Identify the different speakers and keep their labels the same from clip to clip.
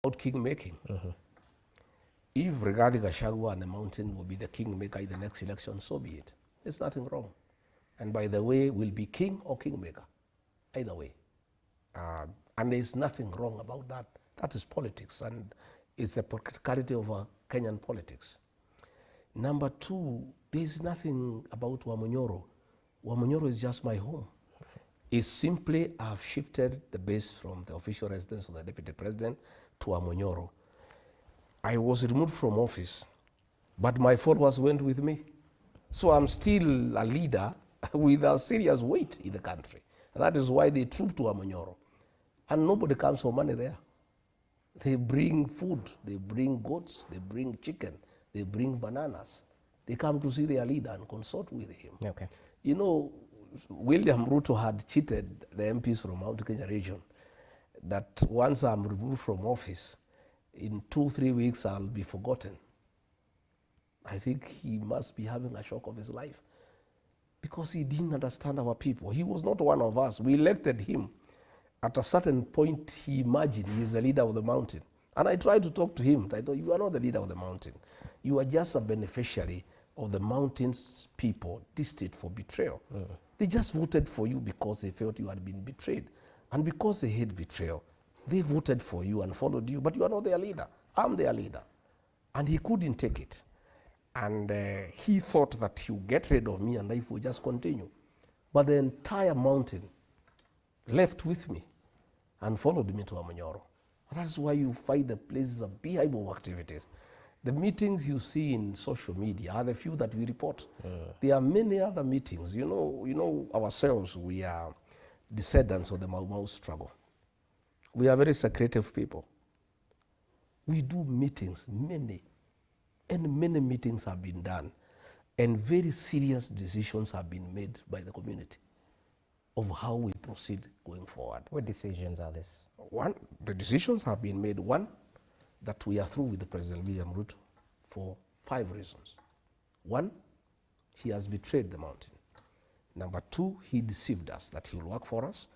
Speaker 1: about king-making. If Rigathi Gachagua and the mountain will be the kingmaker in the next election, so be it. There's nothing wrong. And by the way, we'll be king or kingmaker, either way. And there's nothing wrong about that. That is politics, and it's a practicality of Kenyan politics. Number two, there's nothing about Wamunyoro. Wamunyoro is just my home. It's simply I've shifted the base from the official residence of the deputy president to Wamunyoro. I was removed from office, but my followers went with me. So I'm still a leader with a serious weight in the country. And that is why they troop to Wamunyoro. And nobody comes for money there. They bring food, they bring goats, they bring chicken, they bring bananas. They come to see their leader and consult with him.
Speaker 2: Okay.
Speaker 1: You know, William Ruto had cheated the MPs from Mount Kenya region that once I'm removed from office, in 2-3 weeks I'll be forgotten. I think he must be having a shock of his life because he didn't understand our people. He was not one of us. We elected him. At a certain point, he imagined he is the leader of the mountain. And I tried to talk to him. I thought, you are not the leader of the mountain. You are just a beneficiary of the mountain's people, this state, for betrayal. They just voted for you because they felt you had been betrayed. And because they hate betrayal, they voted for you and followed you, but you are not their leader. I'm their leader. And he couldn't take it. And he thought that he would get rid of me and life would just continue. But the entire mountain left with me and followed me to Wamunyoro. That's why you find the places of beehive of activities. The meetings you see in social media are the few that we report. There are many other meetings. You know ourselves, we are descendants of the Mau Mau struggle. We are very secretive people. We do meetings, many meetings have been done, and very serious decisions have been made by the community of how we proceed going forward.
Speaker 2: What decisions are this?
Speaker 1: One, the decisions have been made. One, that we are through with the President William Ruto for 5 reasons. One, he has betrayed the mountain. Number two, he deceived us that he will work for us,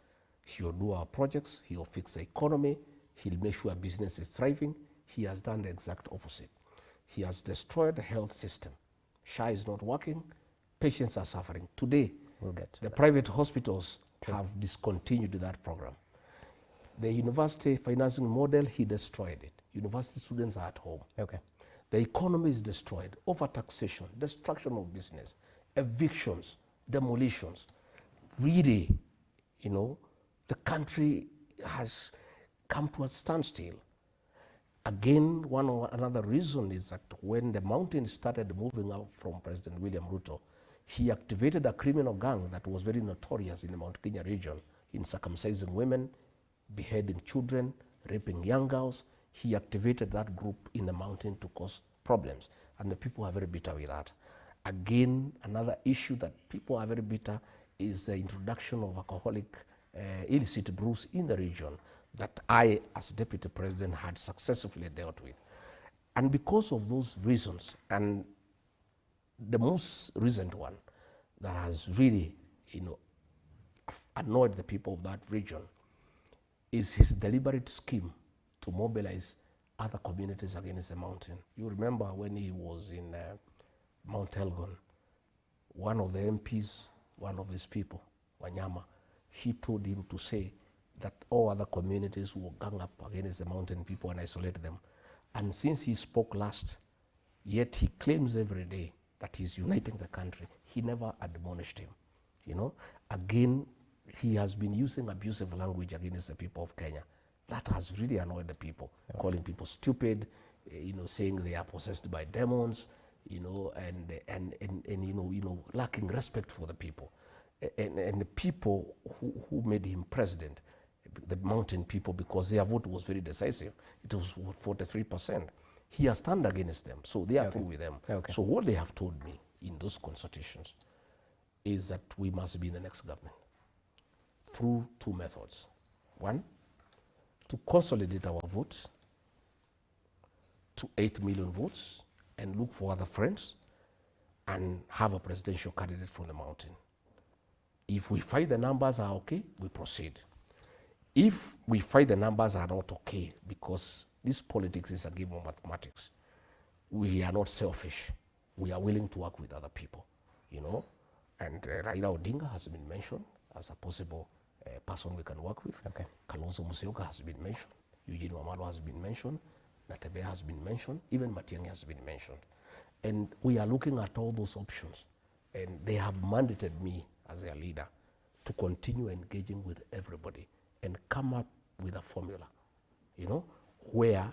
Speaker 1: he will do our projects, he will fix the economy, he'll make sure business is thriving. He has done the exact opposite. He has destroyed the health system. SHA is not working, patients are suffering. Today,
Speaker 2: we'll get to
Speaker 1: the
Speaker 2: that.
Speaker 1: Private hospitals have discontinued that program. The university financing model, he destroyed it. University students are at home.
Speaker 2: Okay.
Speaker 1: The economy is destroyed. Overtaxation, destruction of business, evictions, demolitions. Really, the country has come to a standstill. Again, another reason is that when the mountain started moving out from President William Ruto, he activated a criminal gang that was very notorious in the Mount Kenya region in circumcising women, beheading children, raping young girls. He activated that group in the mountain to cause problems, and the people are very bitter with that. Again, another issue that people are very bitter is the introduction of alcoholic illicit brews in the region that I, as Deputy President, had successfully dealt with. And because of those reasons, and the most recent one that has really, annoyed the people of that region is his deliberate scheme to mobilize other communities against the mountain. You remember when he was in Mount Elgon, one of the MPs, one of his people, Wanyama, he told him to say that all other communities will gang up against the mountain people and isolate them. And since he spoke last, yet he claims every day that he's uniting the country, he never admonished him. Again, he has been using abusive language against the people of Kenya. That has really annoyed the people, calling people stupid, saying they are possessed by demons, and lacking respect for the people. And the people who made him president, the mountain people, because their vote was very decisive. It was 43%. He has turned against them, so they are through with them.
Speaker 2: Okay.
Speaker 1: So what they have told me in those consultations is that we must be in the next government through 2 methods. One, to consolidate our votes to 8 million votes and look for other friends and have a presidential candidate from the mountain. If we find the numbers are okay, we proceed. If we find the numbers are not okay because This politics is a game of mathematics. We are not selfish. We are willing to work with other people, you know. And Raila Odinga has been mentioned as a possible person we can work with.
Speaker 2: Okay.
Speaker 1: Kalonzo Musyoka has been mentioned. Eugene Wamalwa has been mentioned. Natembeya has been mentioned. Even Matiang'i has been mentioned. And we are looking at all those options. And they have mandated me as their leader to continue engaging with everybody and come up with a formula, you know, where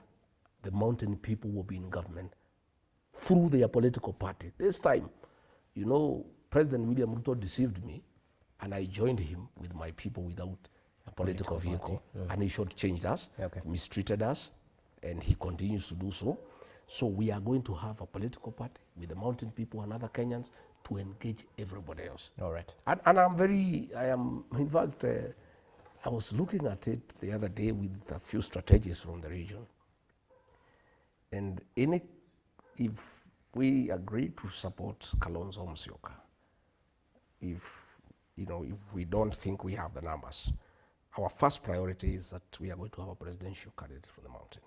Speaker 1: the mountain people will be in government through their political party. This time, you know, President William Ruto deceived me, and I joined him with my people without a political vehicle, and he shortchanged us, mistreated us, and he continues to do so. So we are going to have a political party with the mountain people and other Kenyans to engage everybody else.
Speaker 2: All right.
Speaker 1: And in fact, I was looking at it the other day with a few strategists from the region. And if we agree to support Kalonzo Musyoka, if we don't think we have the numbers, our first priority is that we are going to have a presidential candidate from the mountain,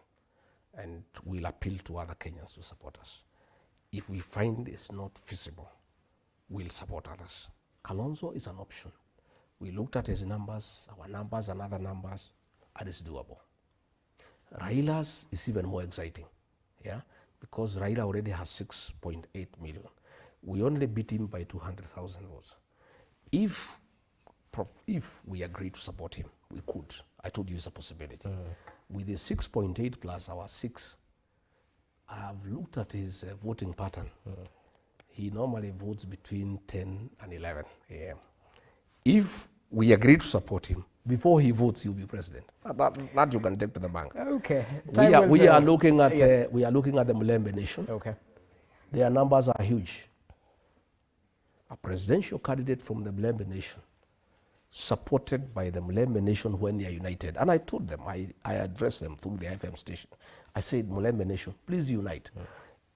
Speaker 1: and we'll appeal to other Kenyans to support us. If we find it's not feasible, we'll support others. Kalonzo is an option. We looked at his numbers, our numbers and other numbers, and it's doable. Raila's is even more exciting, yeah, because Raila already has 6.8 million. We only beat him by 200,000 votes. If we agree to support him, we could. I told you it's a possibility. With the 6.8 plus our 6, I have looked at his voting pattern. He normally votes between 10 and 11 a.m. If we agree to support him, before he votes, he'll be president. That you can take to the bank.
Speaker 2: Okay.
Speaker 1: We are looking at the Mulembe Nation.
Speaker 2: Okay.
Speaker 1: Their numbers are huge. A presidential candidate from the Mulembe Nation, supported by the Mulembe Nation when they are united. And I told them, I addressed them through the FM station. I said, Mulembe Nation, please unite.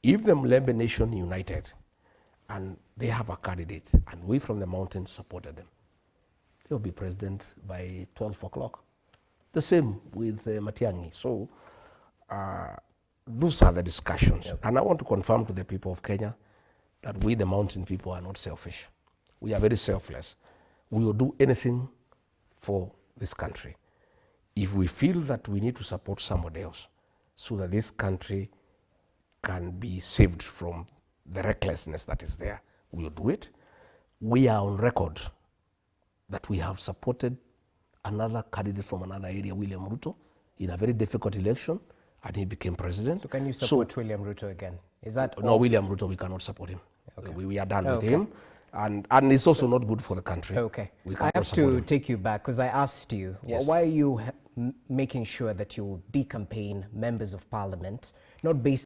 Speaker 1: If the Mulembe Nation united and they have a candidate and we from the mountain supported them, they'll be president by 12 o'clock. The same with Matiang'i. So those are the discussions. Okay. And I want to confirm to the people of Kenya that we, the mountain people, are not selfish. We are very selfless. We will do anything for this country. If we feel that we need to support somebody else so that this country can be saved from the recklessness that is there, we will do it. We are on record that we have supported another candidate from another area, William Ruto, in a very difficult election, and he became president.
Speaker 2: So can you support William Ruto again? Is that
Speaker 1: no, William Ruto, we cannot support him. Okay. We are done with him. And it's also not good for the country.
Speaker 2: Okay. I have to take you back because I asked you, why are you making sure that you will decampaign members of parliament, not based